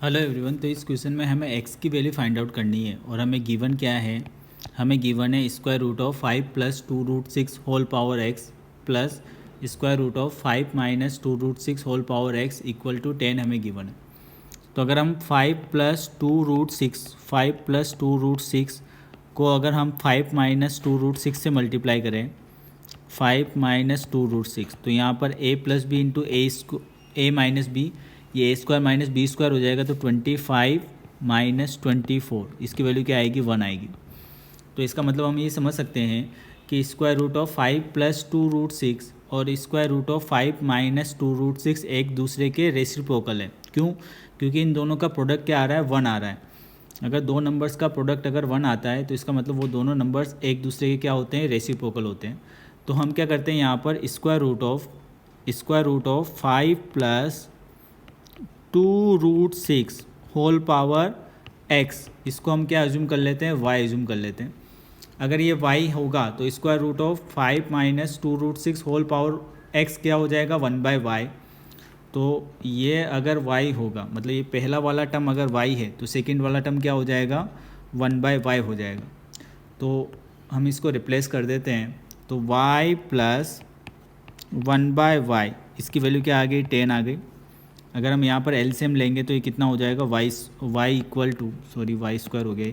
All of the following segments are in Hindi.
Hello everyone. तो इस क्वेश्चन में हमें x की वैल्यू फाइंड आउट करनी है और हमें गिवन क्या है। हमें गिवन है square root of 5 plus 2 root 6 whole power x plus square root of 5 minus 2 root 6 whole power x equal to 10 हमें गिवन है। तो अगर हम 5 प्लस 2 रूट 6 को अगर हम 5 माइनस 2 रूट 6 से मल्टीप्लाई करें, 5 माइनस 2 रूट 6, तो यहाँ पर a plus B into A minus B, ये A square minus B square हो जाएगा। तो 25 माइनस 24, इसकी वैल्यू क्या आएगी, 1 आएगी। तो इसका मतलब हम ये समझ सकते हैं कि square root of 5 plus 2 root 6 और square root of 5 minus 2 root 6 एक दूसरे के रेसिप्रोकल है। क्यों? क्योंकि इन दोनों का प्रोडक्ट क्या आ रहा है, 1 आ रहा है। अगर दो नंबर्स का प्रोडक्ट अगर 1 आता है तो इसका मतलब वो दोनों नंबर्स एक दूसरे के क्या होते हैं, रेसिप्रोकल होते हैं। तो हम क्या करते हैं यहाँ पर square root of 5 plus 2 root 6 whole power x, इसको हम क्या एज्यूम कर लेते हैं, y एज्यूम कर लेते हैं। अगर ये y होगा तो square root of 5 minus 2 root 6 whole power x क्या हो जाएगा, 1/y। तो ये अगर y होगा, मतलब ये पहला वाला टर्म अगर y है तो सेकंड वाला टर्म क्या हो जाएगा, 1/y हो जाएगा। तो हम इसको रिप्लेस कर देते हैं। तो y प्लस 1/y, इसकी वैल्यू क्या आ गई, 10 आ गई। अगर हम यहाँ पर एलसीएम लेंगे तो ये कितना हो जाएगा, y equal to, sorry y square हो गया,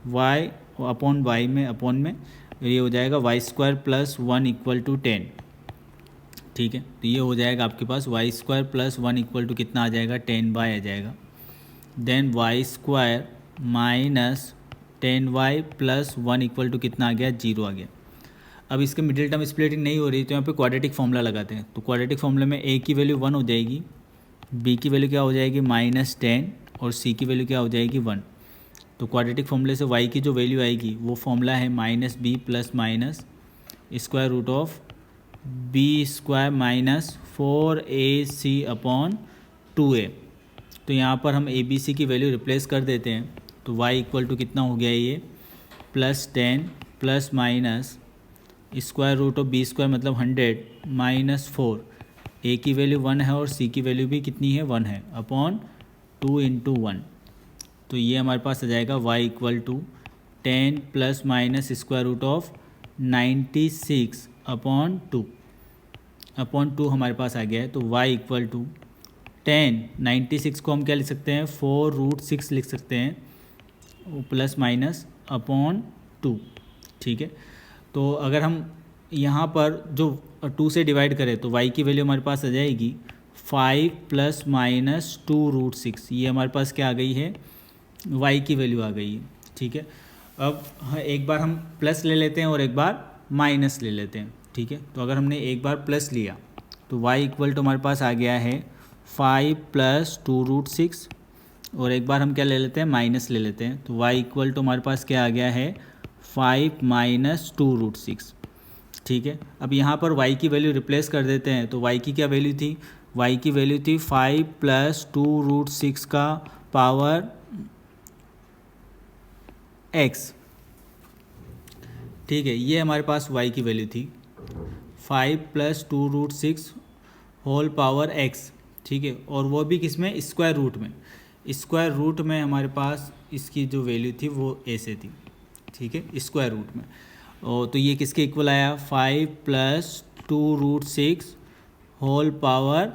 वाई अपॉन वाई में अपॉन में ये हो जाएगा y square plus 1 equal to 10। ठीक है, तो ये हो जाएगा आपके पास y square plus 1 equal to कितना आ जाएगा, 10y आ जाएगा। Then y square minus 10y plus 1 equal to कितना आ गया, 0 आ गया। अब इसके मिडिल टर्म स्प्लिटिंग नहीं हो रही तो यहाँ पे क्वाड्रेटिक फॉर्मूला लगाते हैं। तो क्वाड्रेटिक फॉर्मूले में a की वैल्यू 1 हो जाएगी, b की वैल्यू क्या हो जाएगी -10 और c की वैल्यू क्या हो जाएगी 1। तो क्वाड्रेटिक फॉर्मूले से y की जो वैल्यू आएगी वो फॉर्मूला है -b plus minus square root of B square minus 4ac upon 2a। तो यहाँ पर हम a b c की वैल्यू रिप्लेस कर देते हैं। तो y इक्वल टू कितना हो गया, ये +10 plus minus square root of B square मतलब 100 माइनस 4, ए की वैल्यू 1 है और सी की वैल्यू भी कितनी है, 1 है, अपॉन 2 इंटू 1। तो ये हमारे पास आ जाएगा y equal to 10 plus minus square root of 96 upon 2 हमारे पास आ गया है। तो y इक्वल टू 96 को हम क्या लिख सकते हैं, 4 रूट 6 लिख सकते हैं, प्लस माइनस अपॉन 2। ठीक है, तो अगर हम यहाँ पर जो 2 से डिवाइड करें तो y की वैल्यू हमारे पास आ जाएगी 5 प्लस माइनस 2 रूट 6। ये हमारे पास क्या आ गई है, y की वैल्यू आ गई है। ठीक है, अब एक बार हम प्लस ले लेते हैं और एक बार माइनस ले लेते हैं। ठीक है, तो अगर हमने एक बार प्लस लिया तो y इक्वल टू हमारे पास आ गया है 5 प्लस 2 रूट 6 और एक बार हम क्या ले लेते हैं, माइनस ले लेते हैं। तो y इक्वल टू हमारे पास क्या आ गया है, 5 माइनस 2 रूट 6। ठीक है, अब यहाँ पर y की वैल्यू रिप्लेस कर देते हैं। तो y की क्या वैल्यू थी, y की वैल्यू थी 5 प्लस 2 रूट 6 का पावर x। ठीक है, ये हमारे पास y की वैल्यू थी 5 plus 2 root 6 whole power x। ठीक है, और वो भी किस में, स्क्वायर रूट में। स्क्वायर रूट में हमारे पास इसकी जो वैल्यू थी वो ऐसे थी। ठीक है, स्क्वायर रूट में। और तो ये किसके इक्वल आया, 5 प्लस 2 रूट 6 होल पावर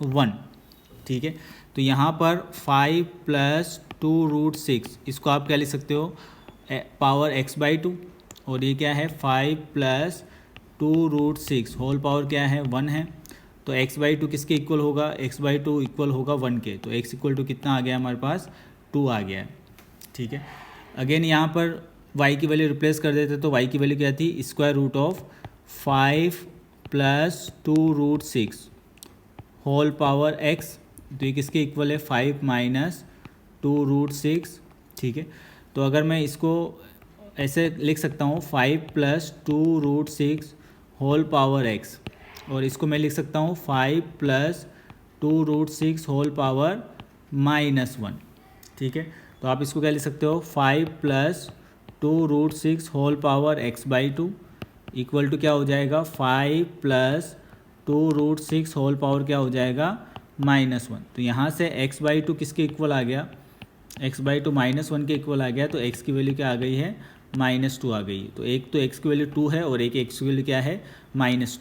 1। ठीक है, तो यहाँ पर 5 प्लस 2 रूट 6, इसको आप क्या लिख सकते हो, पावर x/2। और ये क्या है, 5 प्लस 2 रूट 6 होल पावर क्या है, 1 है। तो x/2 किसके इक्वल होगा, x/2 इक्वल होगा 1 के। तो x इक्वल टू कितना आ गया हमारे पास, 2 आ गया है। ठीक है, अगेन यहाँ पर y की वैल्यू रिप्लेस कर देते तो y की वैल्यू क्या थी, square root of 5 plus 2 root 6 whole power x। तो ये किसके इक्वल है, 5 माइनस 2 रूट 6। ठीक है, तो अगर मैं इसको ऐसे लिख सकता हूँ 5 plus 2 root 6 whole power x, और इसको मैं लिख सकता हूँ 5 प्लस 2 रूट 6 होल पावर -1। ठीक है, तो आप इसको क्या लिख सकते हो, 5 plus 2 root 6 whole power x/2 equal to क्या हो जाएगा, 5 प्लस 2 रूट 6 होल पावर क्या हो जाएगा, -1। तो यहाँ से x/2 किसके इक्वल आ गया, एक्स बाई टू -1 के इक्वल आ गया, तो एक्स की वैल्यू क्या आ गई है, -2 आ गई। तो एक तो एक्स की वैल्यू 2 है और एक एक्स की वैल्यू क्या है, -2।